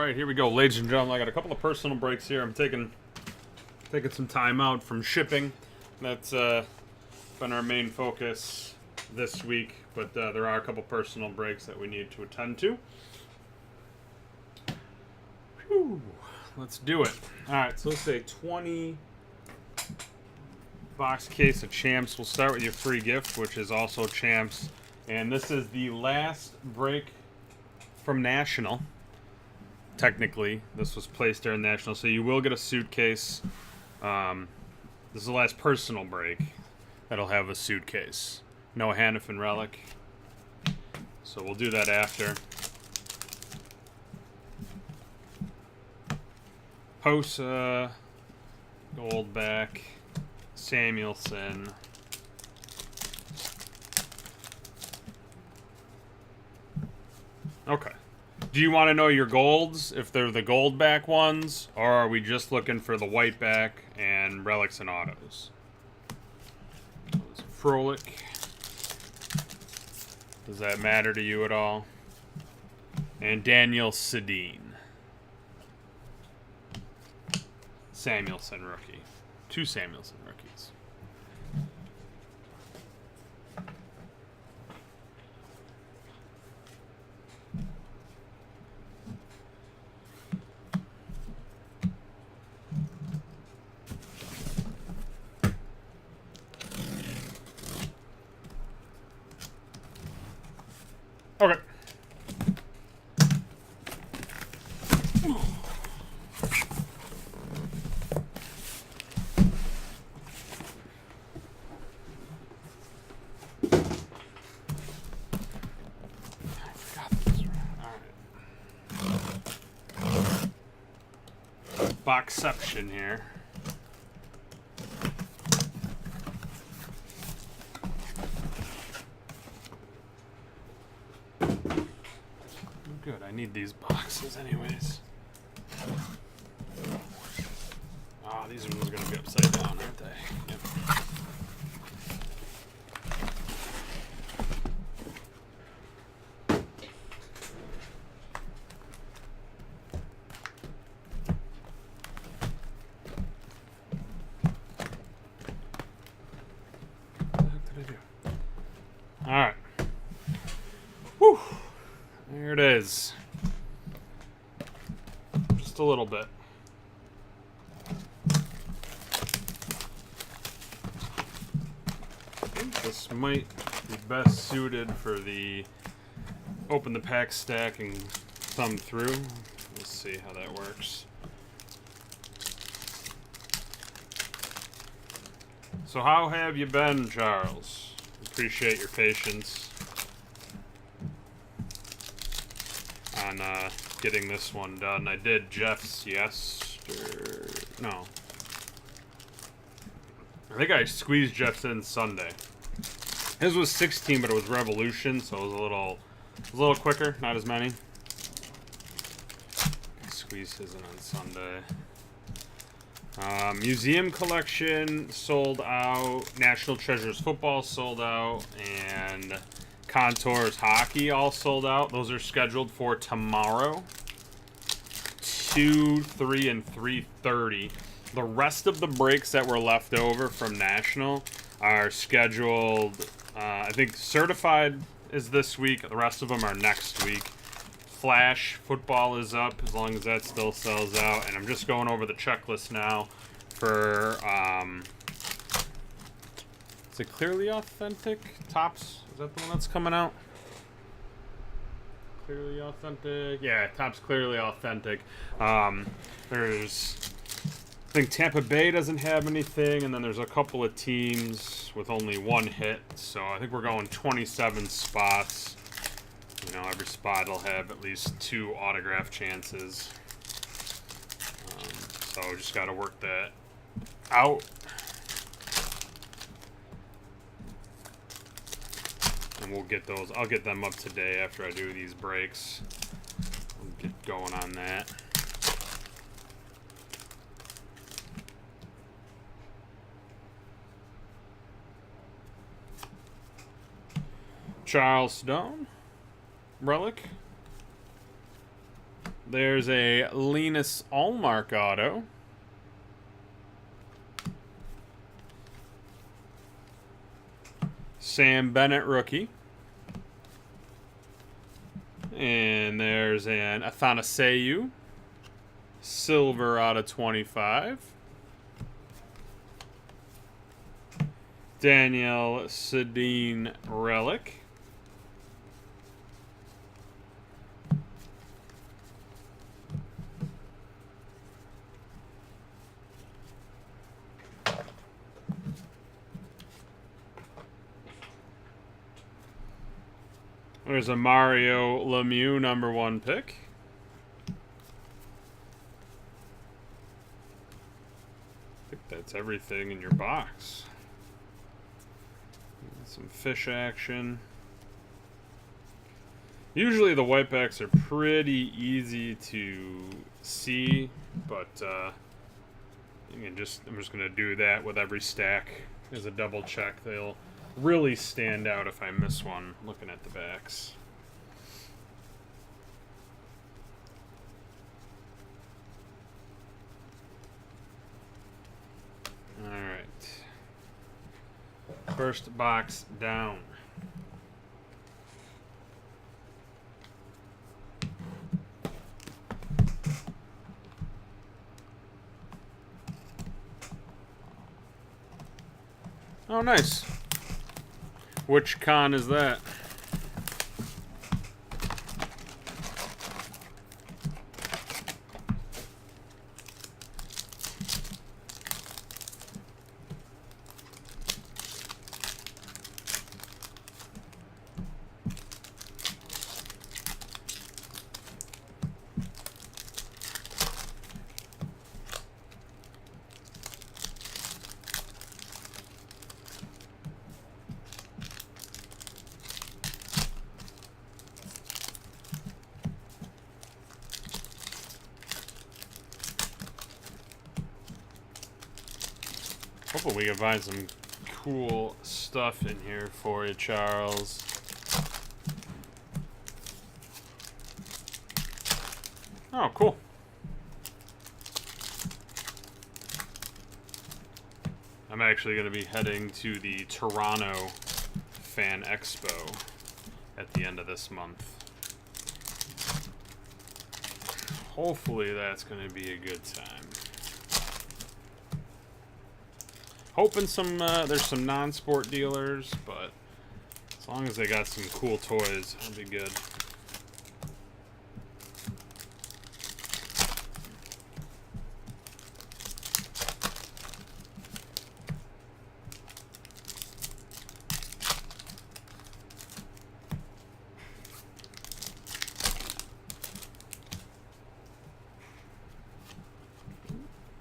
right, here we go, ladies and gentlemen. I got a couple of personal breaks here. I'm taking some time out from shipping. That's been our main focus this week, but there are a couple personal breaks that we need to attend to. Whew. Let's do it. All right, so let's say 20 box case of Champs. We'll start with your free gift, which is also Champs, and this is the last break from National. Technically, this was placed during National, so you will get a suitcase. This is the last personal break that'll have a suitcase. No Hannafin relic. So we'll do that after. Hossa, Goldback, Samuelson. Okay. Do you want to know your golds, if they're the gold back ones, or are we just looking for the white back and relics and autos? Frolic. Does that matter to you at all? And Daniel Sedin. Samuelson rookie. 2 Samuelson rookies. Okay. Boxception here. Good, I need these boxes anyways. Oh, these ones are going to be upside down, aren't they? Yep. What the heck did I do? Alright. Whew. There it is. Just a little bit. I think this might be best suited for the open the pack stack and thumb through. Let's see how that works. So how have you been, Charles? Appreciate your patience on getting this one done. I did Jeff's yesterday. No. I think I squeezed Jeff's in Sunday. His was 16, but it was Revolution, so it was a little quicker, not as many. I squeezed his in on Sunday. Museum Collection sold out. National Treasures Football sold out. And Contours Hockey all sold out. Those are scheduled for tomorrow, 2, 3, and 3:30. The rest of the breaks that were left over from National are scheduled. I think Certified is this week. The rest of them are next week. Flash Football is up as long as that still sells out. And I'm just going over the checklist now for is it Clearly Authentic Topps? Is that the one that's coming out? Clearly Authentic. Yeah, Topps Clearly Authentic. There's, I think Tampa Bay doesn't have anything, and then there's a couple of teams with only one hit. So I think we're going 27 spots. You know, every spot will have at least 2 autograph chances. So just got to work that out. And we'll get those. I'll get them up today after I do these breaks. I'll get going on that. Charles Stone. Relic. There's a Linus Allmark auto. Sam Bennett rookie. And there's an Athanasiou silver out of 25. Daniel Sedin relic. There's a Mario Lemieux #1 pick. I think that's everything in your box. Some fish action. Usually the white packs are pretty easy to see, but I'm just gonna do that with every stack as a double check. They'll really stand out if I miss one looking at the backs. All right. First box down. Oh, nice. Which con is that? Hopefully we can find some cool stuff in here for you, Charles. Oh, cool. I'm actually going to be heading to the Toronto Fan Expo at the end of this month. Hopefully that's going to be a good time. Hoping there's some non-sport dealers, but as long as they got some cool toys, I'll be good.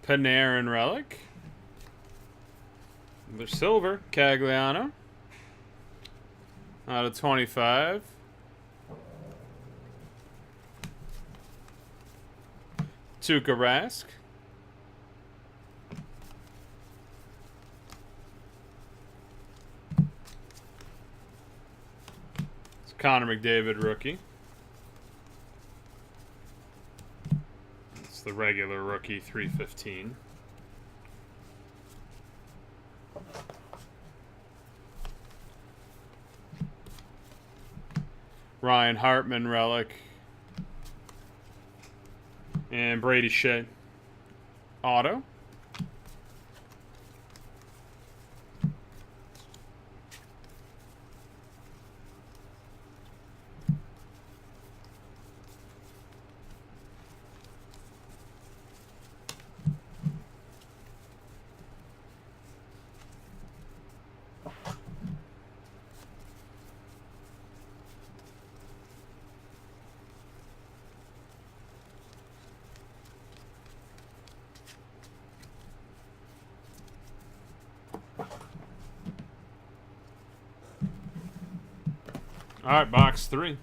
Panarin relic. There's silver, Cagliano, out of 25. Tuukka Rask. It's Connor McDavid rookie. It's the regular rookie 315. Ryan Hartman relic. And Brady Shea auto. All right, box 3.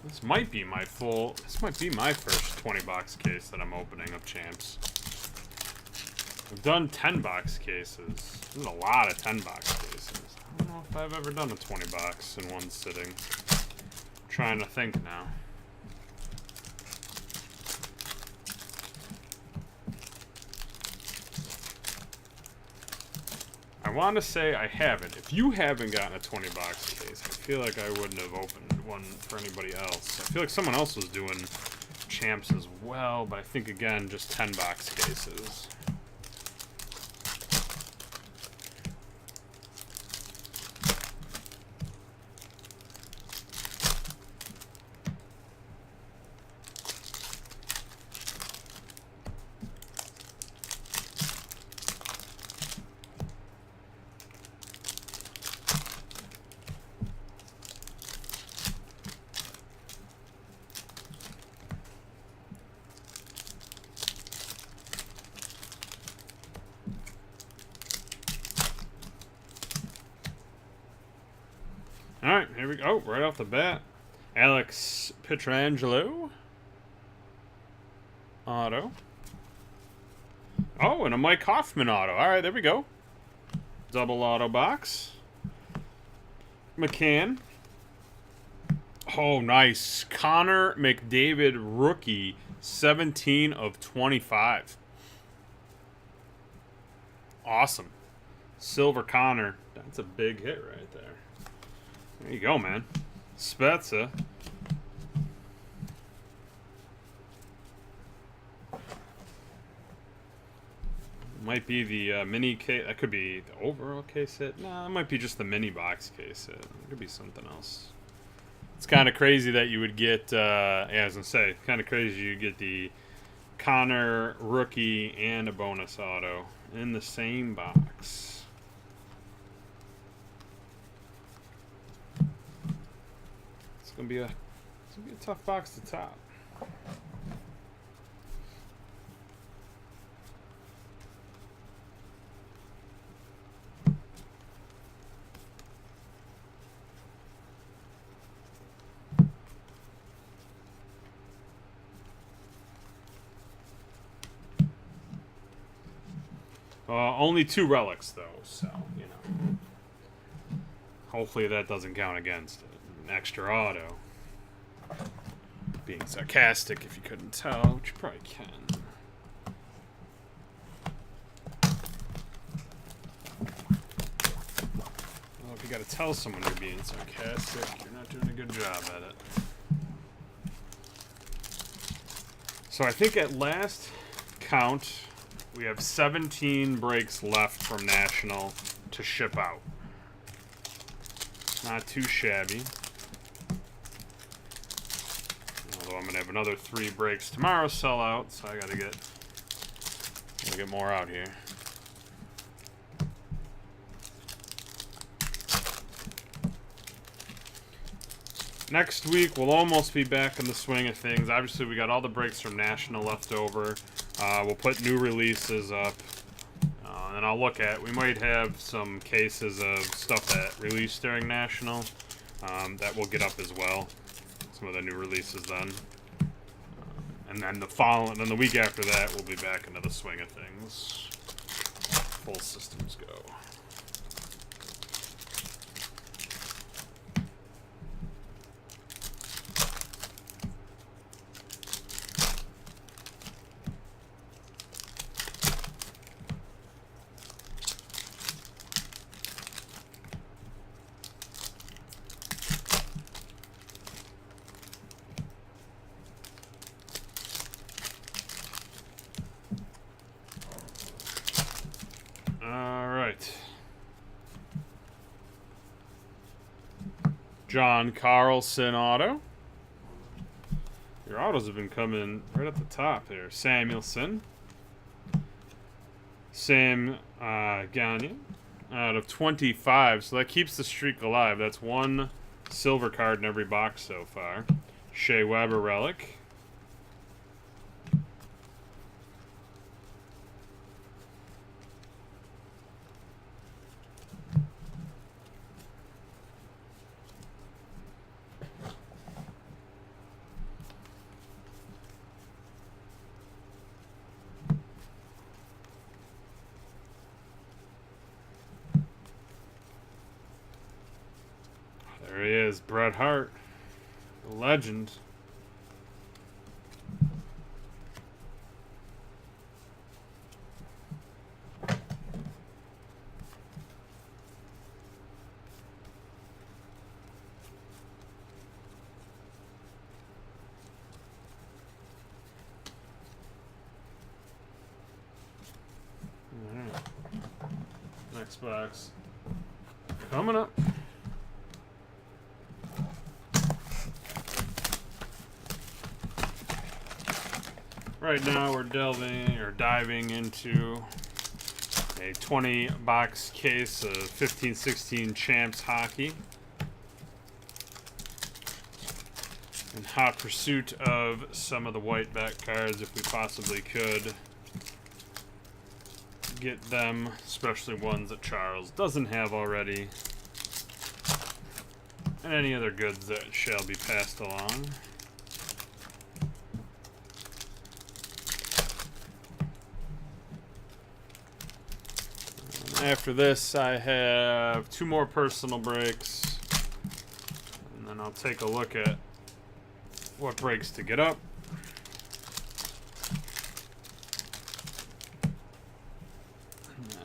This might be my this might be my first 20-box case that I'm opening of Champs. I've done 10-box cases. There's a lot of 10-box cases. I don't know if I've ever done a 20-box in one sitting. I'm trying to think now. I want to say I haven't. If you haven't gotten a 20-box case, I feel like I wouldn't have opened one for anybody else. I feel like someone else was doing Champs as well, but I think, again, just 10-box cases. Alright, here we go. Right off the bat. Alex Pietrangelo. Auto. Oh, and a Mike Hoffman auto. Alright, there we go. Double auto box. McCann. Oh, nice. Connor McDavid rookie. 17 of 25. Awesome. Silver Connor. That's a big hit right there. There you go, man. Spezza. Might be the mini case. That could be the overall case hit. Nah, it might be just the mini box case hit. It could be something else. It's kind of crazy that you would get, yeah, I was going to say, kind of crazy you get the Connor rookie and a bonus auto in the same box. It's gonna be a tough box to top. Only 2 relics though, so you know. Hopefully that doesn't count against it. An extra auto. Being sarcastic if you couldn't tell, which you probably can. Well, if you gotta tell someone you're being sarcastic, you're not doing a good job at it. So I think at last count, we have 17 breaks left from National to ship out. Not too shabby. Although I'm gonna have another 3 breaks tomorrow sell out, so I gotta get more out here. Next week we'll almost be back in the swing of things. Obviously we got all the breaks from National left over. We'll put new releases up. And I'll look at, we might have some cases of stuff that released during National that we'll get up as well. Some of the new releases then. And then the week after that, we'll be back into the swing of things. Full systems go. John Carlson auto. Your autos have been coming right at the top there. Samuelson. Sam Gagnon out of 25. So that keeps the streak alive. That's 1 silver card in every box so far. Shea Weber relic. is Bret Hart, the legend. Alright. Next box. Coming up. Right now we're diving into a 20 box case of 15-16 Champs hockey. In hot pursuit of some of the white back cards if we possibly could get them, especially ones that Charles doesn't have already. And any other goods that shall be passed along. After this, I have 2 more personal breaks, and then I'll take a look at what breaks to get up. And then,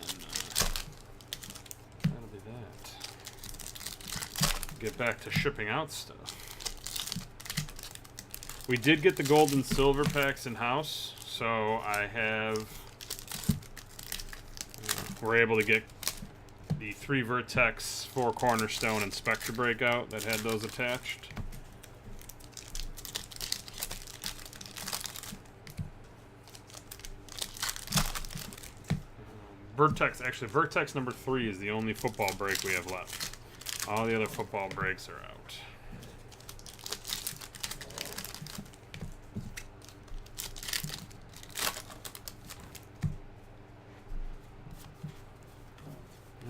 that'll be that. Get back to shipping out stuff. We did get the gold and silver packs in-house, so I have... we're able to get the 3 Vertex, 4 Cornerstone, and Spectra breakout that had those attached. Vertex number 3 is the only football break we have left. All the other football breaks are out.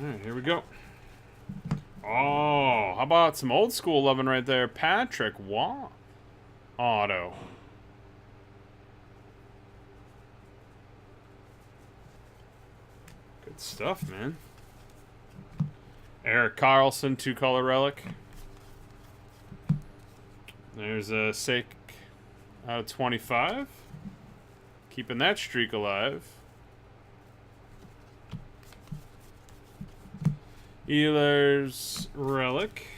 Alright, here we go. Oh, how about some old school loving right there? Patrick Waugh. Auto. Good stuff, man. Eric Carlson, 2-color relic. There's a Sake out of 25. Keeping that streak alive. Ehlers relic.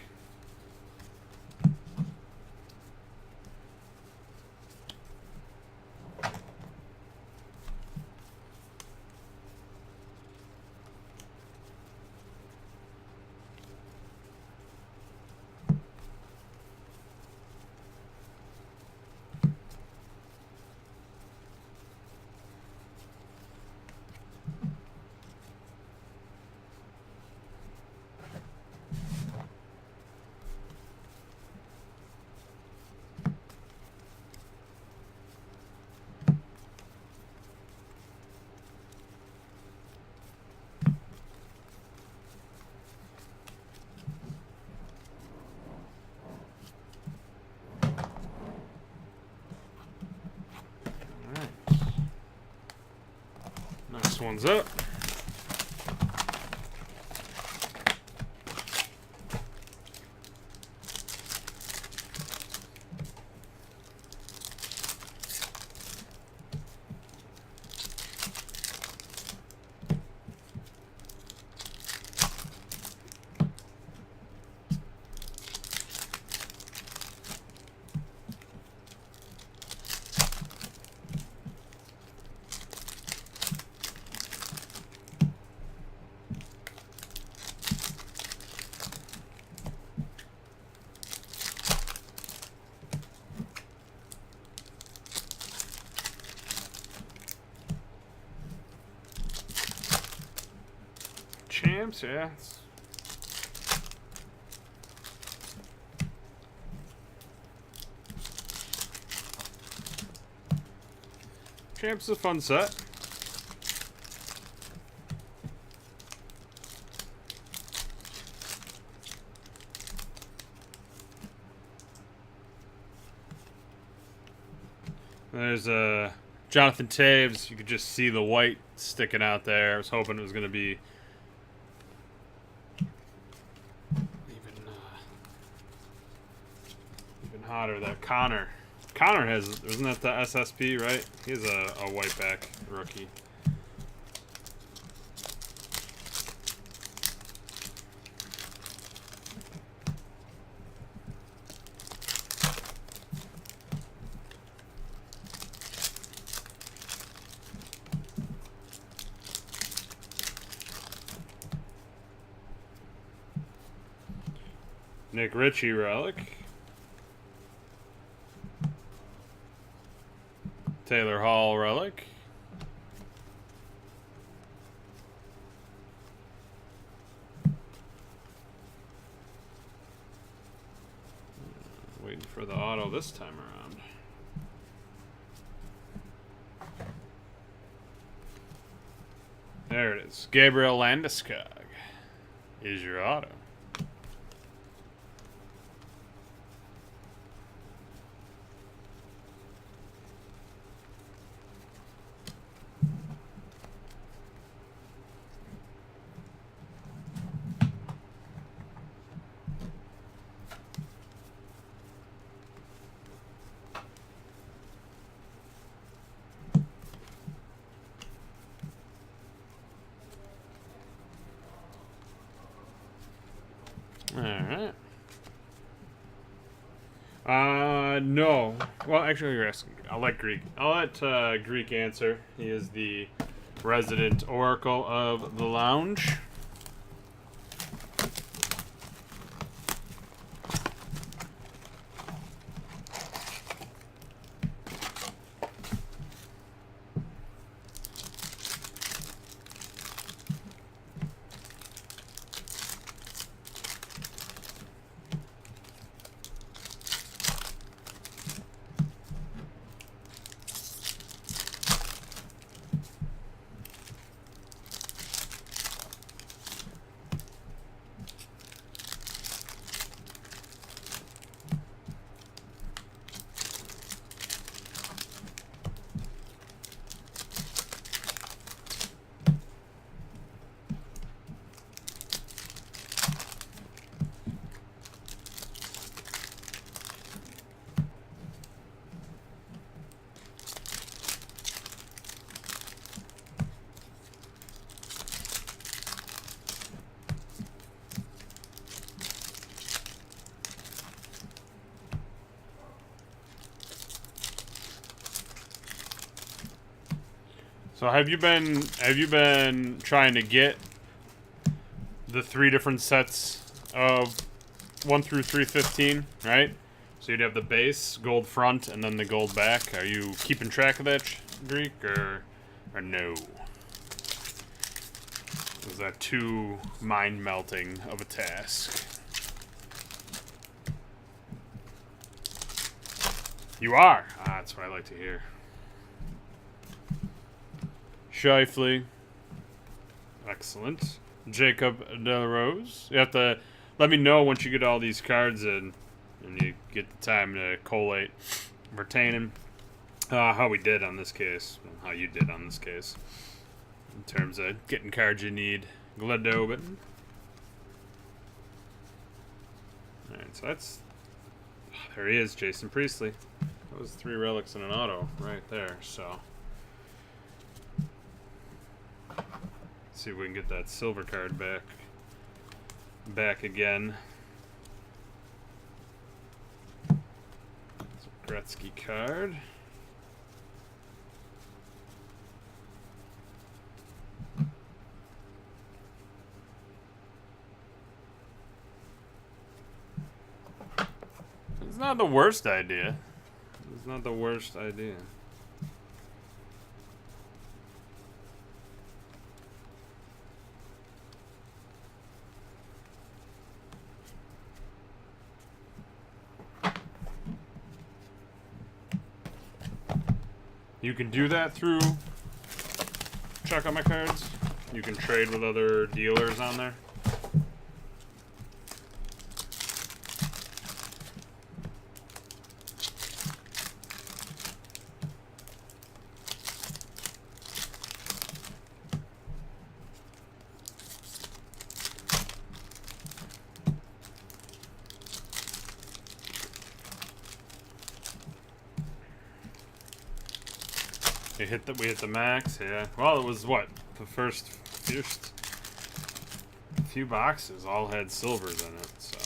Next one's up. Champs, yeah. Champs is a fun set. There's Jonathan Taves. You could just see the white sticking out there. I was hoping it was going to be Otter, that Connor. Connor has, isn't that the SSP, right? He's a white back rookie. Nick Ritchie relic. Taylor Hall relic. Waiting for the auto this time around. There it is. Gabriel Landeskog is your auto. Alright. No. Well, actually, you're asking. I'll let Greek answer. He is the resident oracle of the lounge. So have you been trying to get the 3 different sets of 1 through 315, right? So you'd have the base, gold front, and then the gold back. Are you keeping track of that, Greek, or no? Is that too mind-melting of a task? You are? Ah, that's what I like to hear. Shifley. Excellent. Jacob Delarose. You have to let me know once you get all these cards in and you get the time to collate. Retaining. How we did on this case. How you did on this case. In terms of getting cards you need. Gladobin. Alright, so that's... there he is, Jason Priestley. That was 3 relics and an auto right there, so... see if we can get that silver card back again. It's a Gretzky card. It's not the worst idea. It's not the worst idea. You can do that through Check Out My Cards. You can trade with other dealers on there. We hit the max, yeah. Well, it was what? The first few boxes all had silvers in it, so.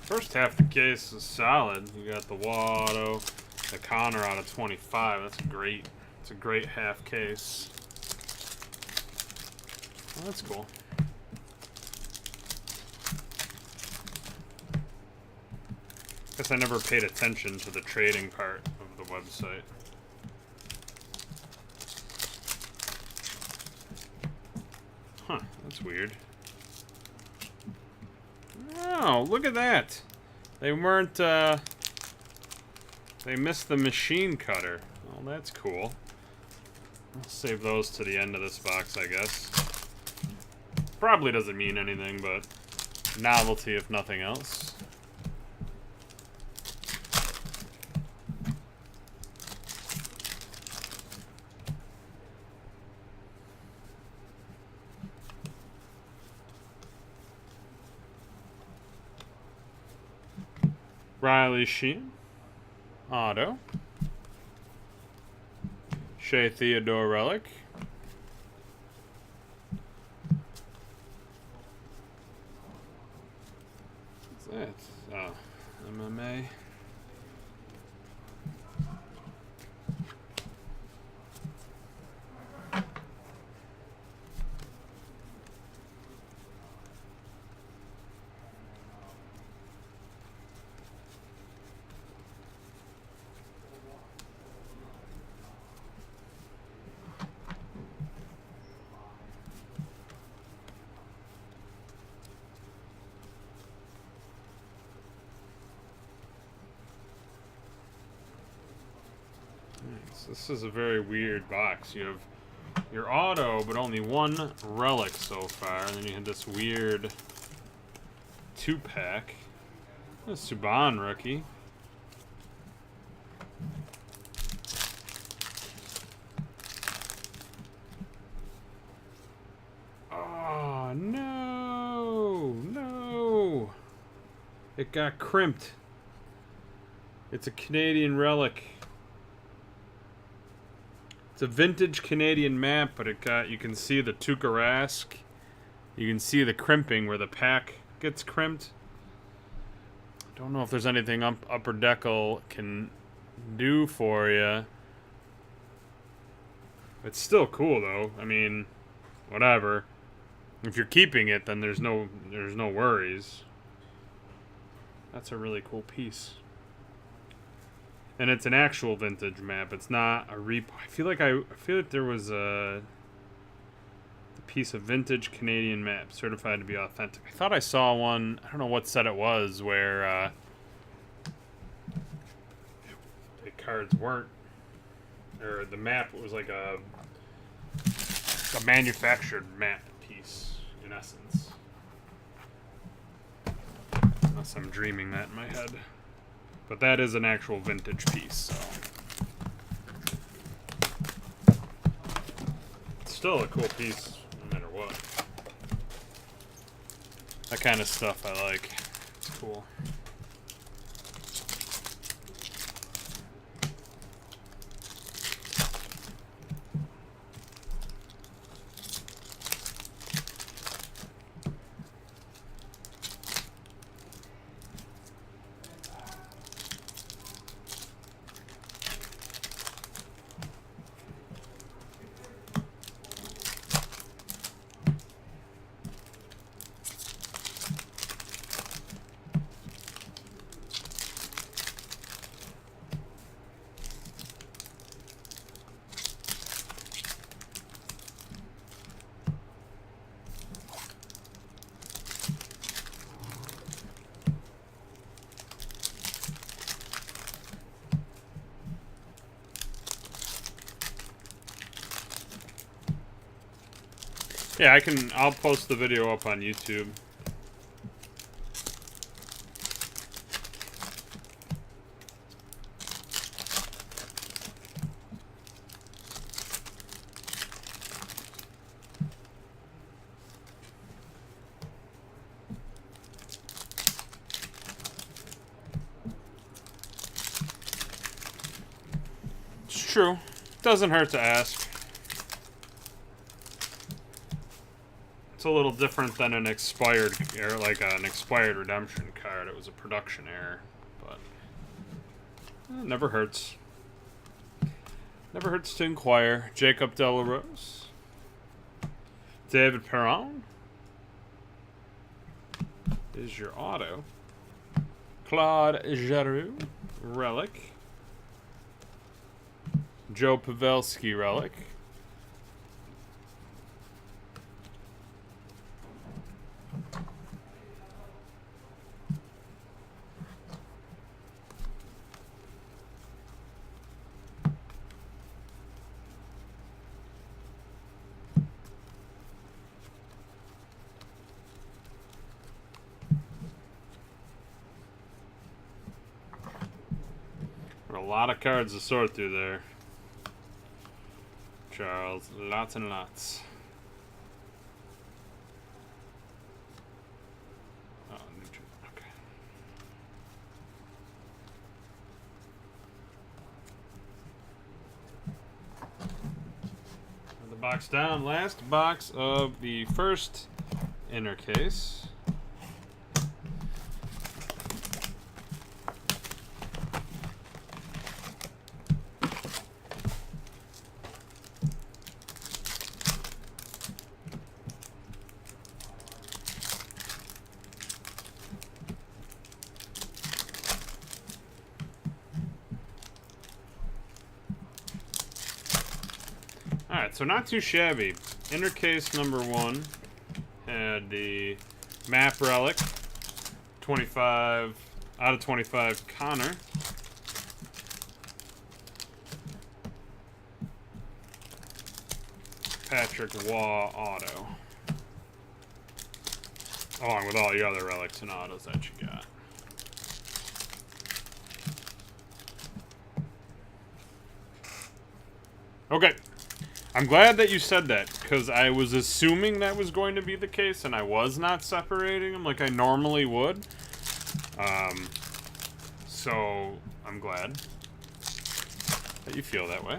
First half of the case is solid. You got the Watto, the Connor out of 25. That's great. It's a great half case. Well, that's cool. Guess I never paid attention to the trading part of the website. Huh, that's weird. Oh, look at that. They weren't, they missed the machine cutter. Well, that's cool. I'll save those to the end of this box, I guess. Probably doesn't mean anything, but novelty if nothing else. Riley Sheen, auto. Shea Theodore relic. What's that? Oh, MMA. This is a very weird box. You have your auto, but only one relic so far, and then you had this weird 2-pack. A Subban rookie. Oh, no! No! It got crimped. It's a Canadian relic. It's a vintage Canadian map, but you can see the Tuukka Rask. You can see the crimping where the pack gets crimped. Don't know if there's anything Upper Deckle can do for you. It's still cool though. I mean, whatever. If you're keeping it, then there's no worries. That's a really cool piece. And it's an actual vintage map. It's not a repo. I feel like there was a piece of vintage Canadian map certified to be authentic. I thought I saw one. I don't know what set it was where the cards weren't, or the map was like a manufactured map piece in essence. Unless I'm dreaming that in my head. But that is an actual vintage piece, so. It's still a cool piece, no matter what. That kind of stuff I like. It's cool. Yeah, I'll post the video up on YouTube. True. Doesn't hurt to ask. It's a little different than an expired, or like an expired redemption card. It was a production error, but never hurts. Never hurts to inquire. Jacob Delarose. David Perron is your auto. Claude Giroux, relic. Joe Pavelski, relic. A lot of cards to sort through there, Charles. Lots and lots. Oh, okay. The box down. Last box of the first inner case. Alright, so not too shabby. Inner case number 1 had the map relic. 25 out of 25 Connor. Patrick Waugh auto. Along with all the other relics and autos that you got. Okay. I'm glad that you said that, because I was assuming that was going to be the case, and I was not separating them like I normally would. So, I'm glad that you feel that way.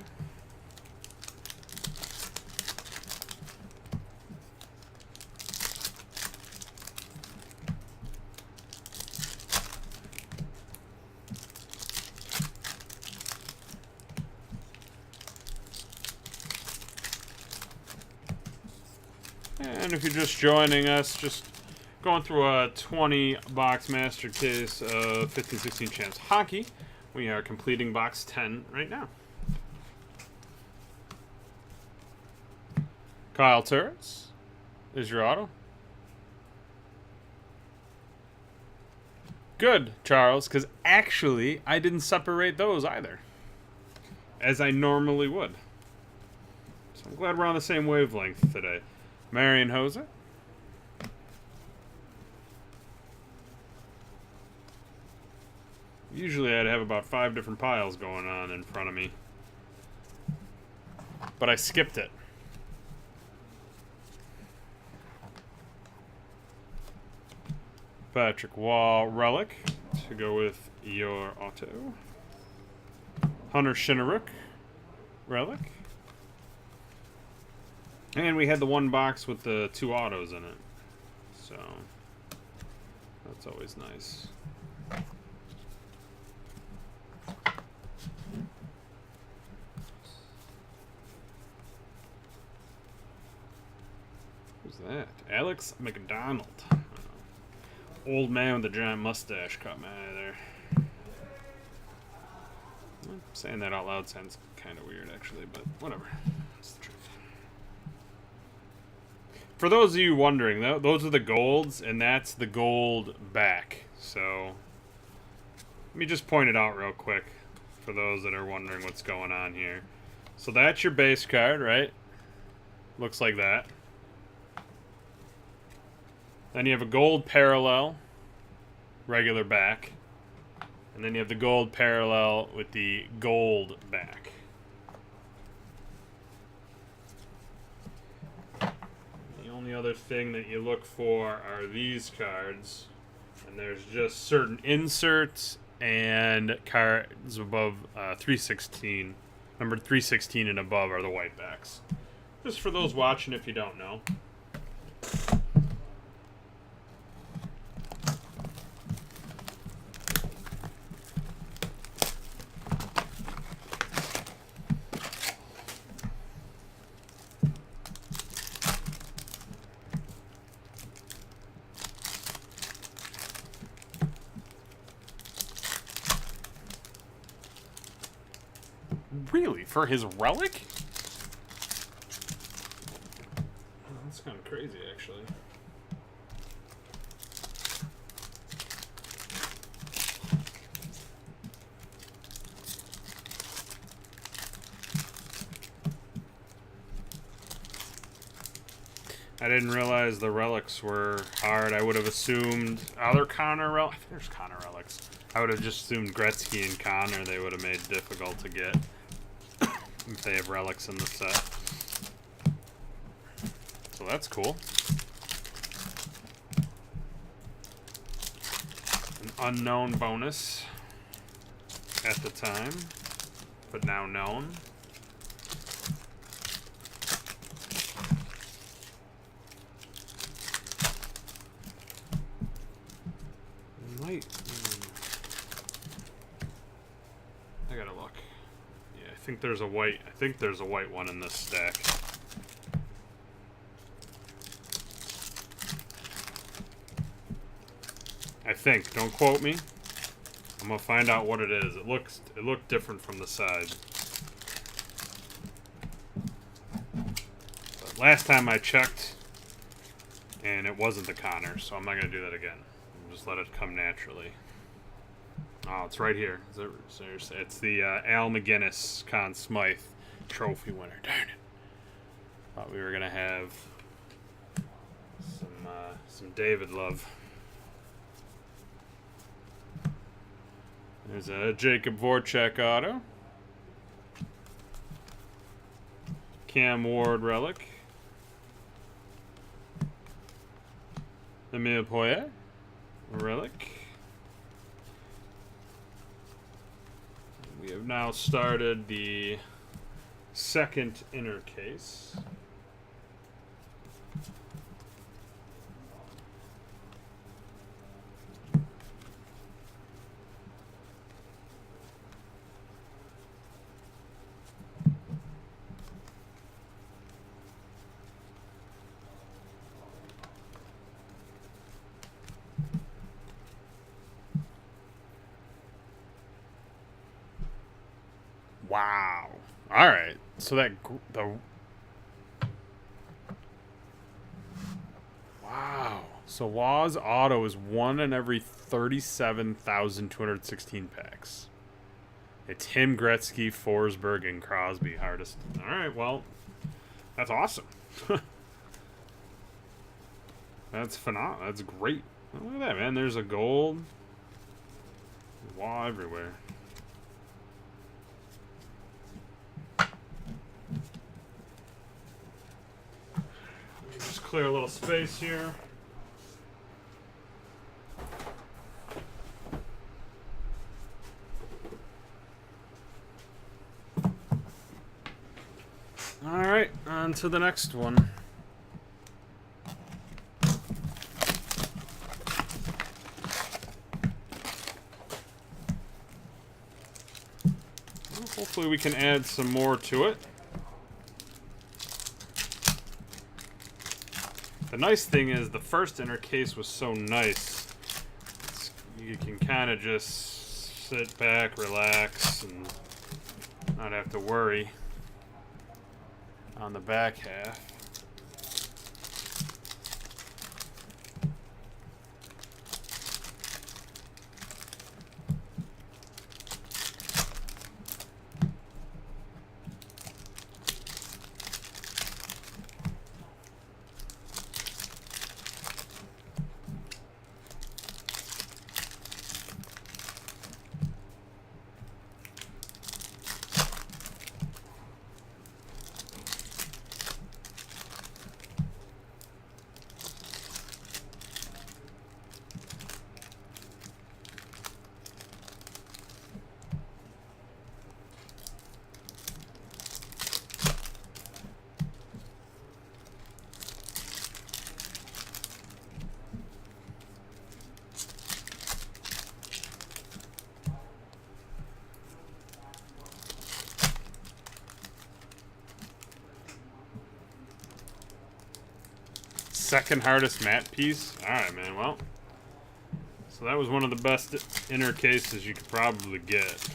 And if you're just joining us, just going through a 20-box master case of 15-16 chance hockey. We are completing box 10 right now. Kyle Turris is your auto. Good, Charles, because actually I didn't separate those either, as I normally would. So I'm glad we're on the same wavelength today. Marian Hossa. Usually I'd have about 5 different piles going on in front of me, but I skipped it. Patrick Waugh relic to go with your auto. Hunter Shinaruk relic. And we had the one box with the 2 autos in it. So, that's always nice. Who's that? Alex McDonald. Old man with a giant mustache caught my eye there. Saying that out loud sounds kind of weird, actually, but whatever. It's the truth. For those of you wondering, those are the golds, and that's the gold back. So, let me just point it out real quick for those that are wondering what's going on here. So that's your base card, right? Looks like that. Then you have a gold parallel, regular back. And then you have the gold parallel with the gold back. The other thing that you look for are these cards, and there's just certain inserts and cards above 316 Numbered 316 and above are the white backs. Just for those watching if you don't know. Really? For his relic? Oh, that's kind of crazy, actually. I didn't realize the relics were hard. I would have assumed other Connor relics. I think there's Connor relics. I would have just assumed Gretzky and Connor they would have made difficult to get. If they have relics in the set. So that's cool. An unknown bonus at the time, but now known. Might. I gotta look. Yeah, I think there's a white. I think there's a white one in this stack. I think. Don't quote me. I'm gonna find out what it is. It looked different from the side. But last time I checked, and it wasn't the Connor, so I'm not gonna do that again. I'll just let it come naturally. Oh, it's right here. It's the Al McGinnis Conn Smythe trophy winner. Darn it! Thought we were gonna have some David love. There's a Jacob Voracek auto. Cam Ward relic. Emile Poyet relic. We have now started the second inner case. Wow. All right. So wow. So Waz auto is 1 in every 37,216 packs. It's him, Gretzky, Forsberg, and Crosby. Hardest. All right. Well, that's awesome. That's phenomenal. That's great. Look at that, man. There's a gold. Wow, everywhere. Just clear a little space here. All right, on to the next one. Well, hopefully we can add some more to it. The nice thing is the first inner case was so nice. You can kind of just sit back, relax, and not have to worry on the back half. second hardest matte piece. All right, man. Well, so that was one of the best inner cases you could probably get.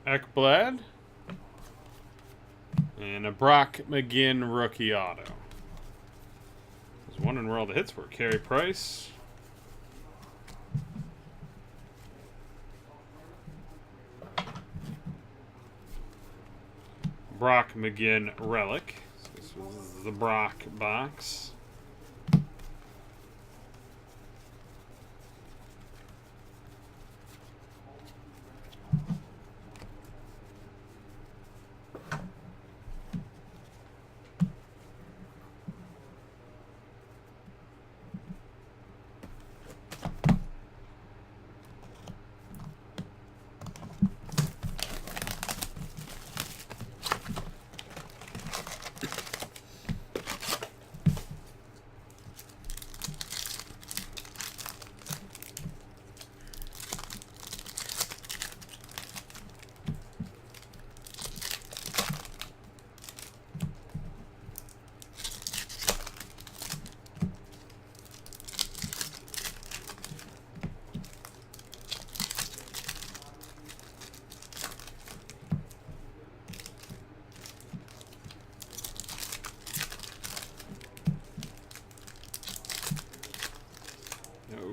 Ekblad. And a Brock McGinn rookie auto. I was wondering where all the hits were. Carey Price. Brock McGinn relic. So this was the Brock box.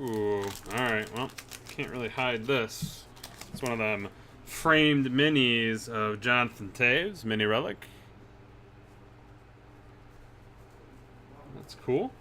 Ooh, alright, well, can't really hide this. It's one of them framed minis of Jonathan Toews, mini relic. That's cool.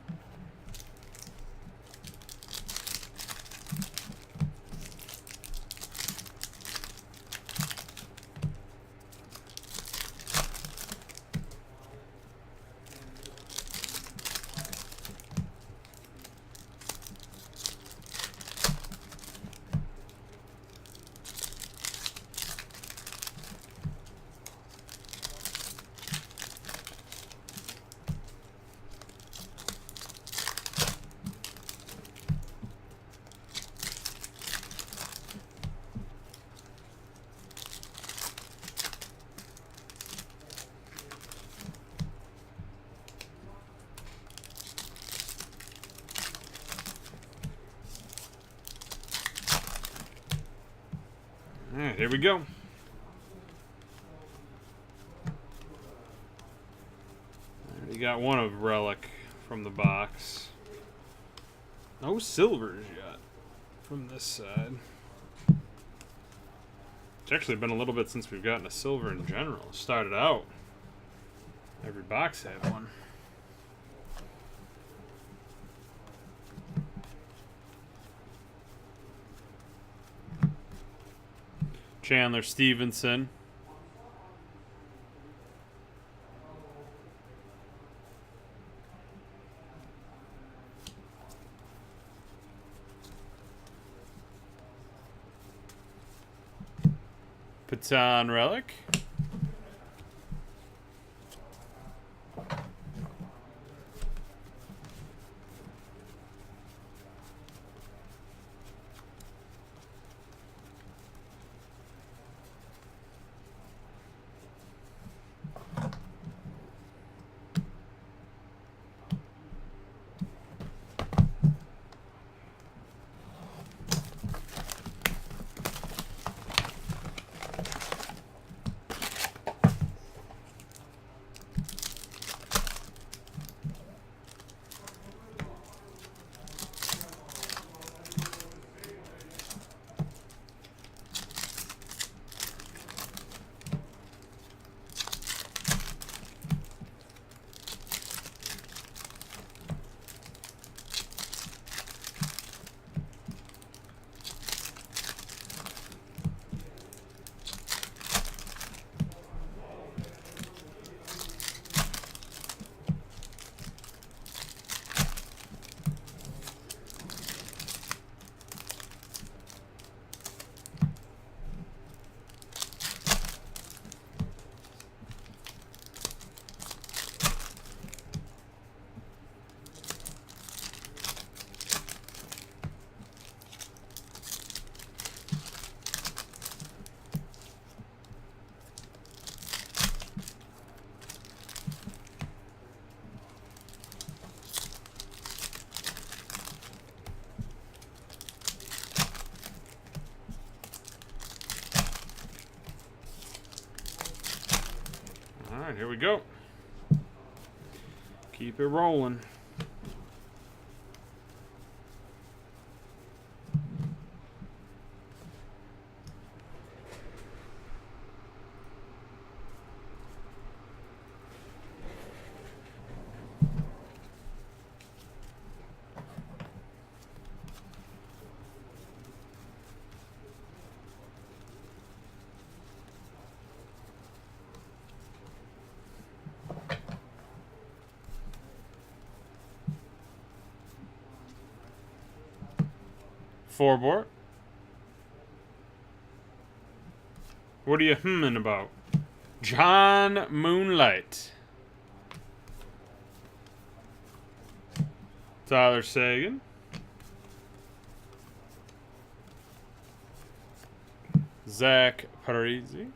Alright, here we go. You got one of relic from the box. No silvers yet from this side. It's actually been a little bit since we've gotten a silver in general. Started out, every box had one. Chandler Stevenson. Patan relic. Alright, here we go. Keep it rolling. Four-board. What are you hmming about? John Moonlight. Tyler Sagan. Zach Parisi.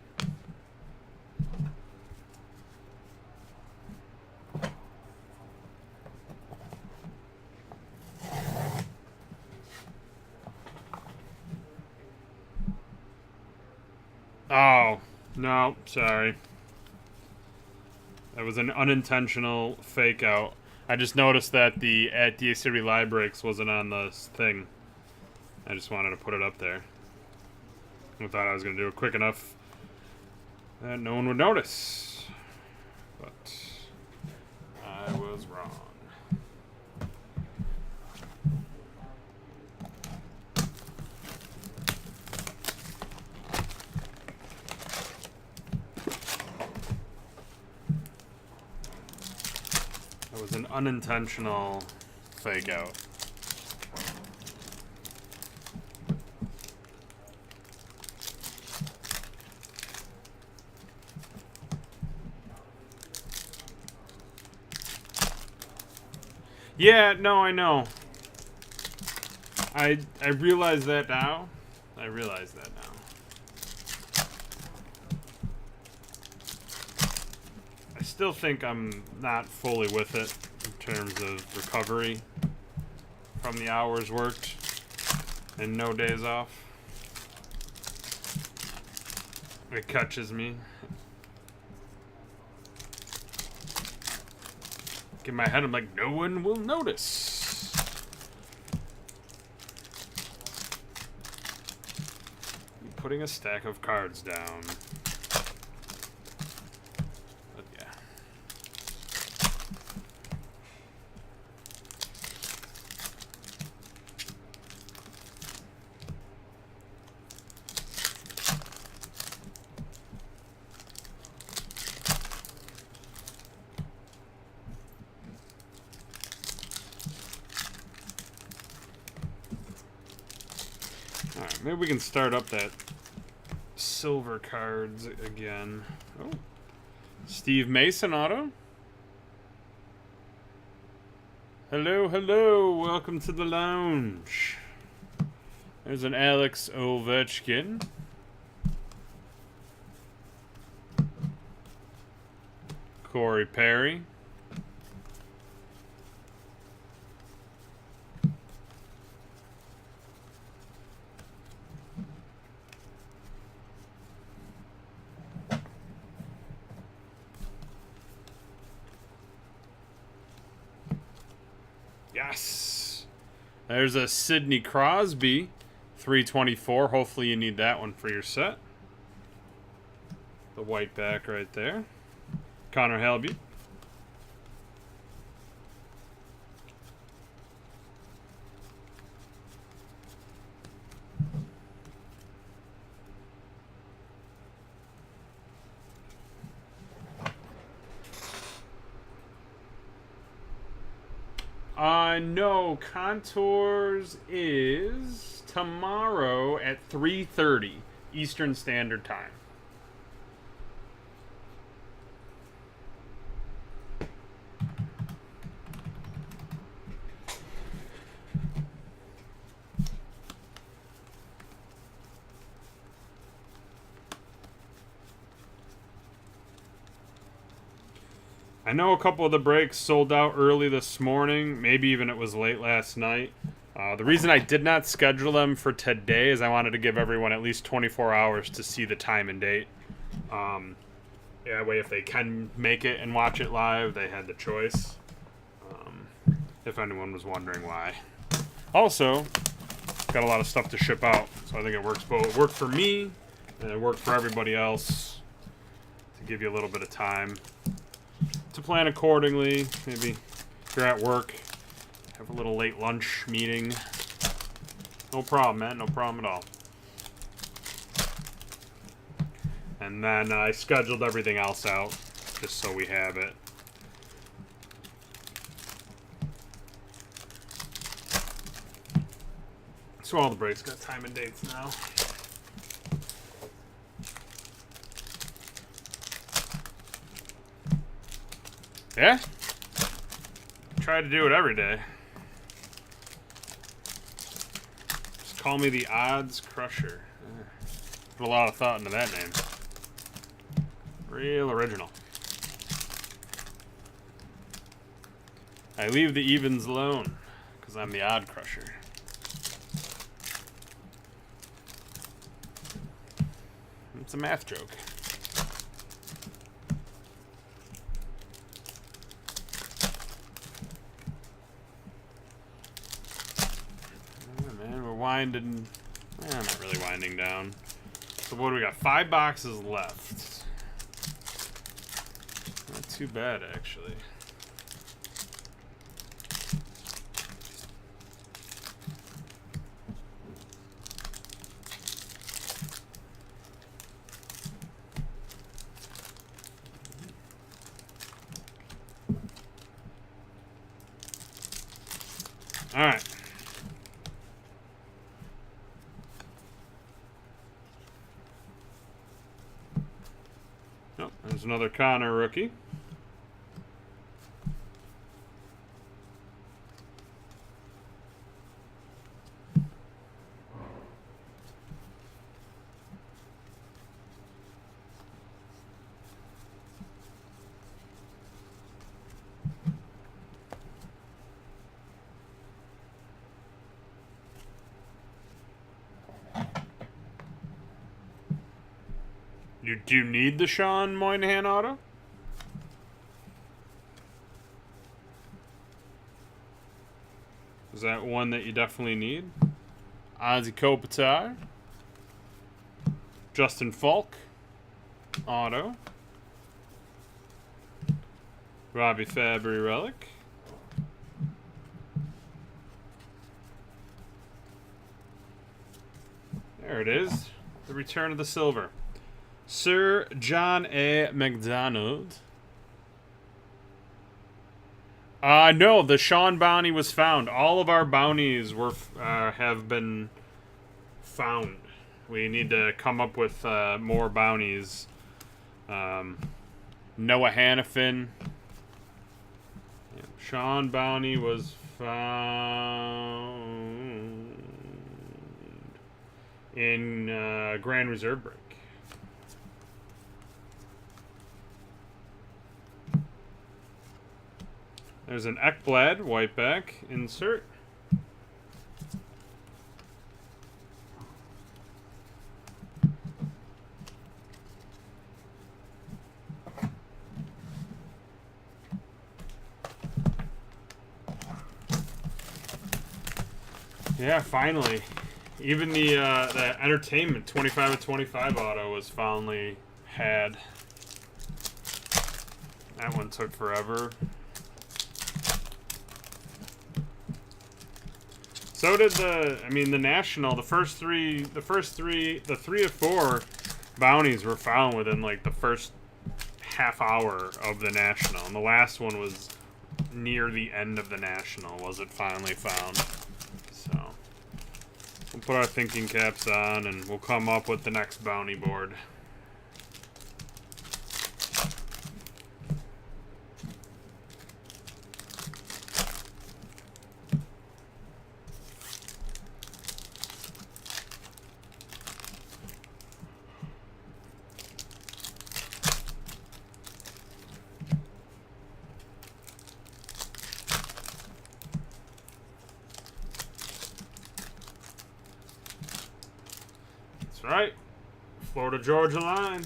Oh, no, sorry. That was an unintentional fake out. I just noticed that the at DA live breaks wasn't on the thing. I just wanted to put it up there. I thought I was going to do it quick enough that no one would notice. But I was wrong. It was an unintentional fake out. Yeah, no, I know. I realize that now. I realize that now. I still think I'm not fully with it in terms of recovery from the hours worked and no days off. It catches me. In my head, I'm like, no one will notice. I'm putting a stack of cards down. But yeah. Alright, maybe we can start up that silver cards again. Oh. Steve Mason auto. Hello, hello. Welcome to the lounge. There's an Alex Ovechkin. Corey Perry. Yes. There's a Sidney Crosby, 324. Hopefully you need that one for your set. The white back right there. Connor Helby. No, Contours is tomorrow at 3:30 Eastern Standard Time. I know a couple of the breaks sold out early this morning. Maybe even it was late last night. The reason I did not schedule them for today is I wanted to give everyone at least 24 hours to see the time and date. Yeah, that way if they can make it and watch it live, they had the choice. If anyone was wondering why. Also, got a lot of stuff to ship out, so I think it works both. It worked for me, and it worked for everybody else to give you a little bit of time to plan accordingly. Maybe if you're at work, have a little late lunch meeting. No problem, man. No problem at all. And then I scheduled everything else out just so we have it. So all the breaks got time and dates now. Yeah? Try to do it every day. Just call me the Odds Crusher. Put a lot of thought into that name. Real original. I leave the evens alone, because I'm the Odd Crusher. It's a math joke. Oh, man, we're winding. Not really winding down. So what do we got? 5 boxes left. Not too bad, actually. All right. Oh, there's another Connor rookie. Do you need the Sean Moynihan auto? Is that one that you definitely need? Ozzy Kopitar. Justin Falk. Auto. Robbie Fabry relic. There it is. The return of the silver. Sir John A. McDonald. No, the Sean bounty was found. All of our bounties were have been found. We need to come up with more bounties. Noah Hannafin. Sean bounty was found in Grand Reserve break. There's an Ekblad whiteback insert. Yeah, finally. Even the entertainment 25 of 25 auto was finally had. That one took forever. So did the National. The three of 4 bounties were found within like the first half hour of the National, and the last one was near the end of the National. Was it finally found? So we'll put our thinking caps on, and we'll come up with the next bounty board. That's right. Florida Georgia line.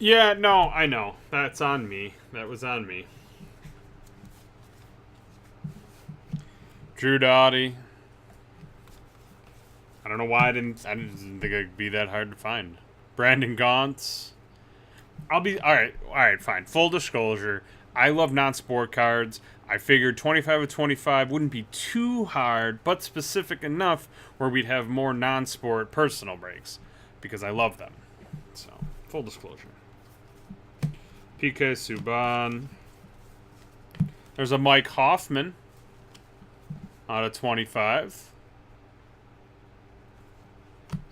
Yeah, no, I know. That's on me. That was on me. Drew Doughty. I don't know why I didn't think it'd be that hard to find. Brandon Gaunce. Alright, fine. Full disclosure, I love non-sport cards. I figured 25 of 25 wouldn't be too hard, but specific enough where we'd have more non-sport personal breaks. Because I love them. So, full disclosure. PK Subban. There's a Mike Hoffman out of 25.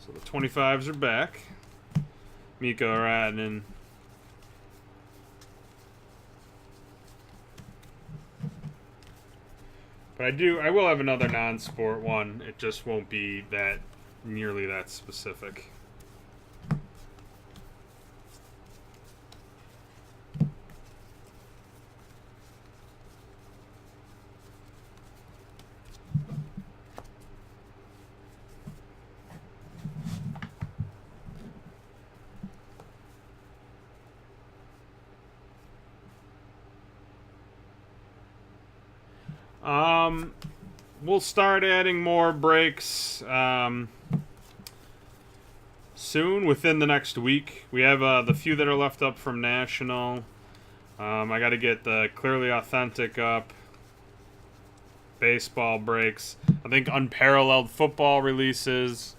So the 25s are back. Mikko Rantanen. But I will have another non-sport one. It just won't be nearly that specific. We'll start adding more breaks soon, within the next week. We have the few that are left up from National. I got to get the Clearly Authentic up. Baseball breaks. I think Unparalleled Football releases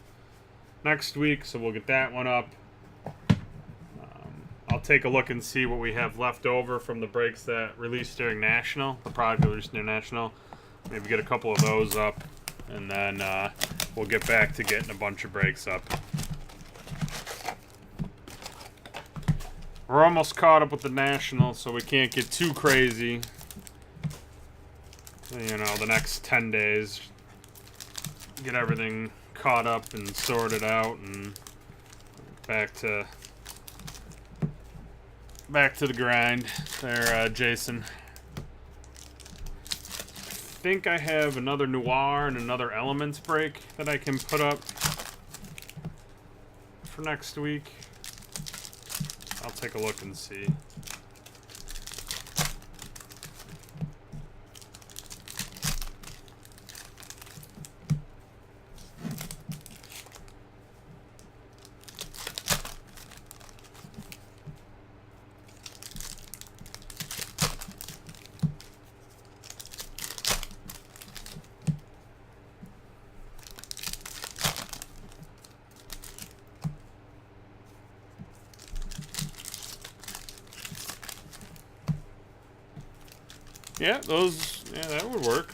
next week, so we'll get that one up. I'll take a look and see what we have left over from the breaks that released during National, the product that released during National. Maybe get a couple of those up, and then we'll get back to getting a bunch of breaks up. We're almost caught up with the National, so we can't get too crazy. You know, the next 10 days. Get everything caught up and sorted out, and back to the grind there, Jason. I think I have another Noir and another Elements break that I can put up for next week. I'll take a look and see. Yeah, that would work.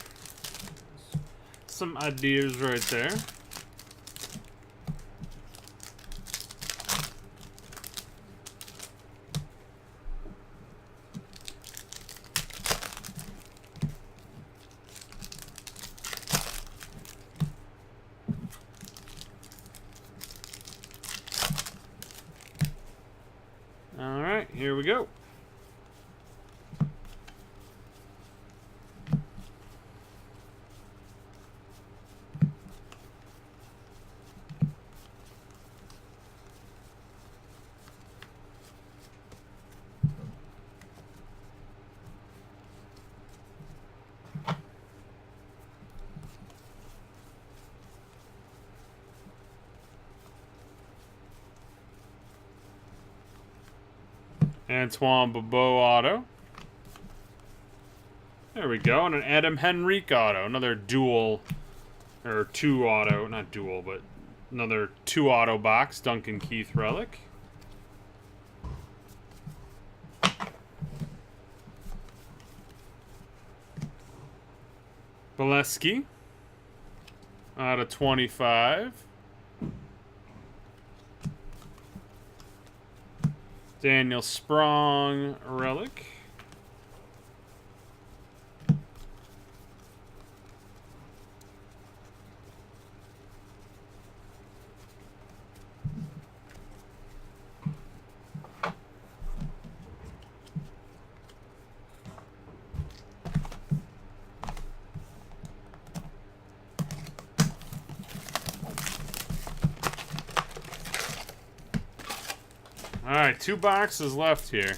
Some ideas right there. All right, here we go. Antoine Bobo auto. There we go. And an Adam Henrique auto. Another dual, or two auto, not dual, but another 2 auto box. Duncan Keith relic. Bolesky out of 25. Daniel Sprong relic. All Alright, 2 boxes left here.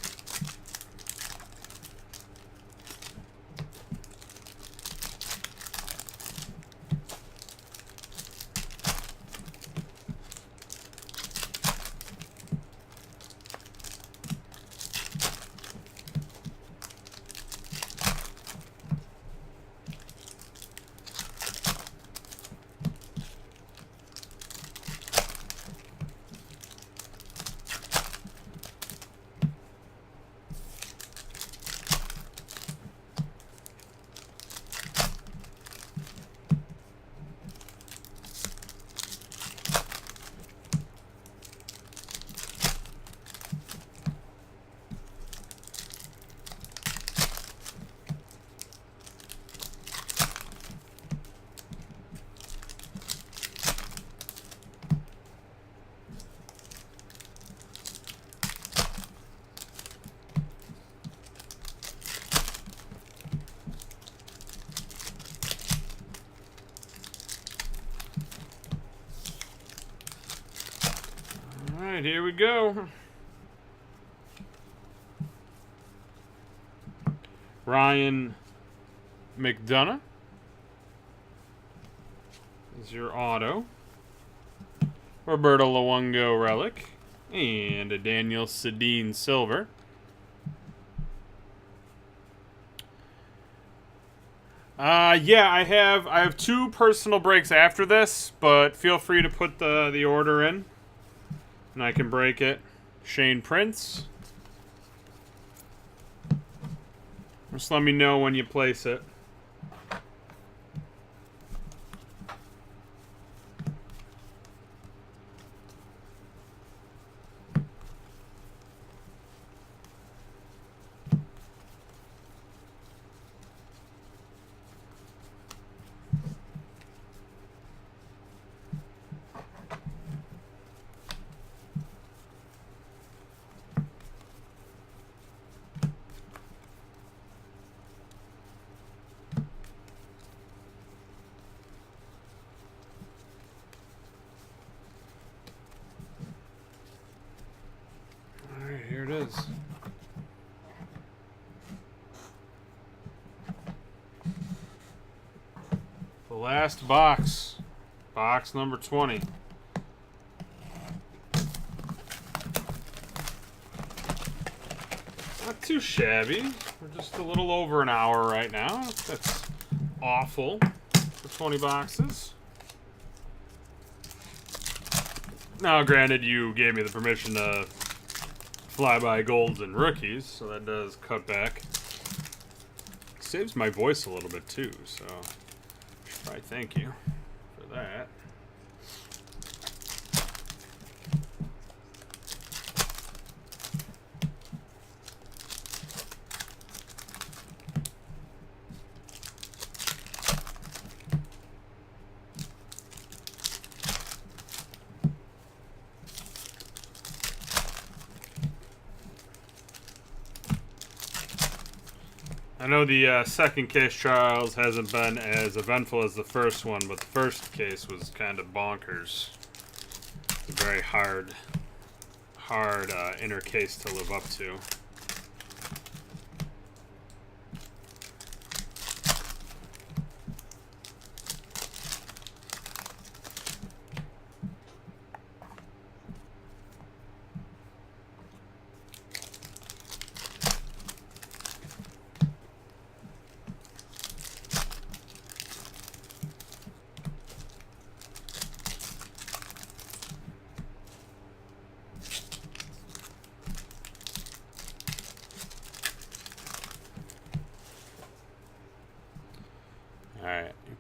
Alright, here we go. Ryan McDonough is your auto. Roberto Luongo relic. And a Daniel Sedin silver. Yeah, I have 2 personal breaks after this, but feel free to put the order in, and I can break it. Shane Prince. Just let me know when you place it. Here it is. The last box. Box number 20. Not too shabby. We're just a little over an hour right now. That's awful for 20 boxes. Now, granted, you gave me the permission to fly by golds and rookies, so that does cut back. Saves my voice a little bit too, so I should probably thank you for that. I know the second case, Charles, hasn't been as eventful as the first one, but the first case was kind of bonkers. A very hard inner case to live up to.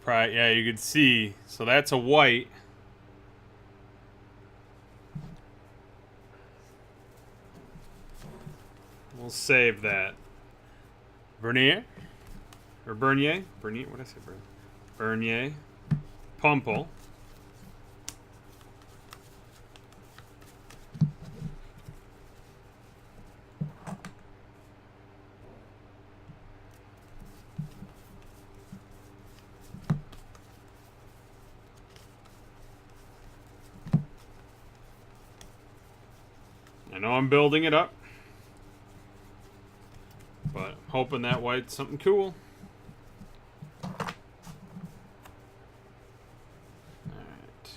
Alright, yeah, you can see. So that's a white. We'll save that. Bernier? Or Bernier? Bernier? What did I say? Bernier. Pumple. I know I'm building it up. But I'm hoping that white's something cool. Alright.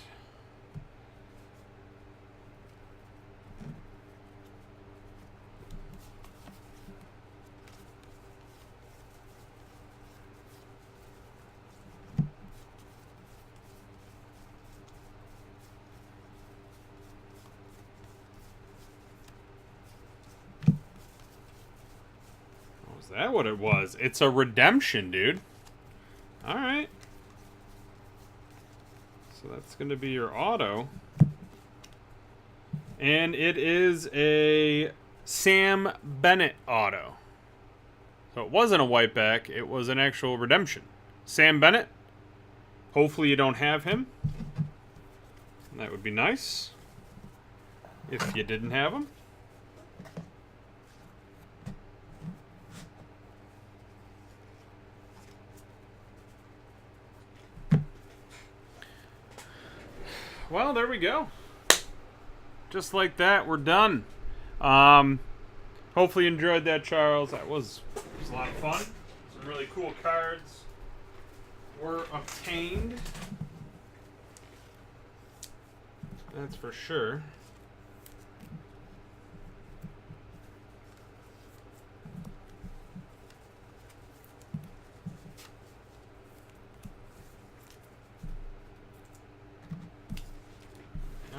Is that what it was? It's a redemption, dude. Alright. So that's going to be your auto. And it is a Sam Bennett auto. So it wasn't a white back. It was an actual redemption. Sam Bennett. Hopefully you don't have him. That would be nice. If you didn't have him. Well, there we go. Just like that, we're done. Hopefully you enjoyed that, Charles. That was a lot of fun. Some really cool cards were obtained. That's for sure.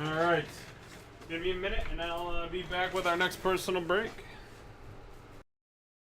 All right. Give me a minute and I'll be back with our next personal break.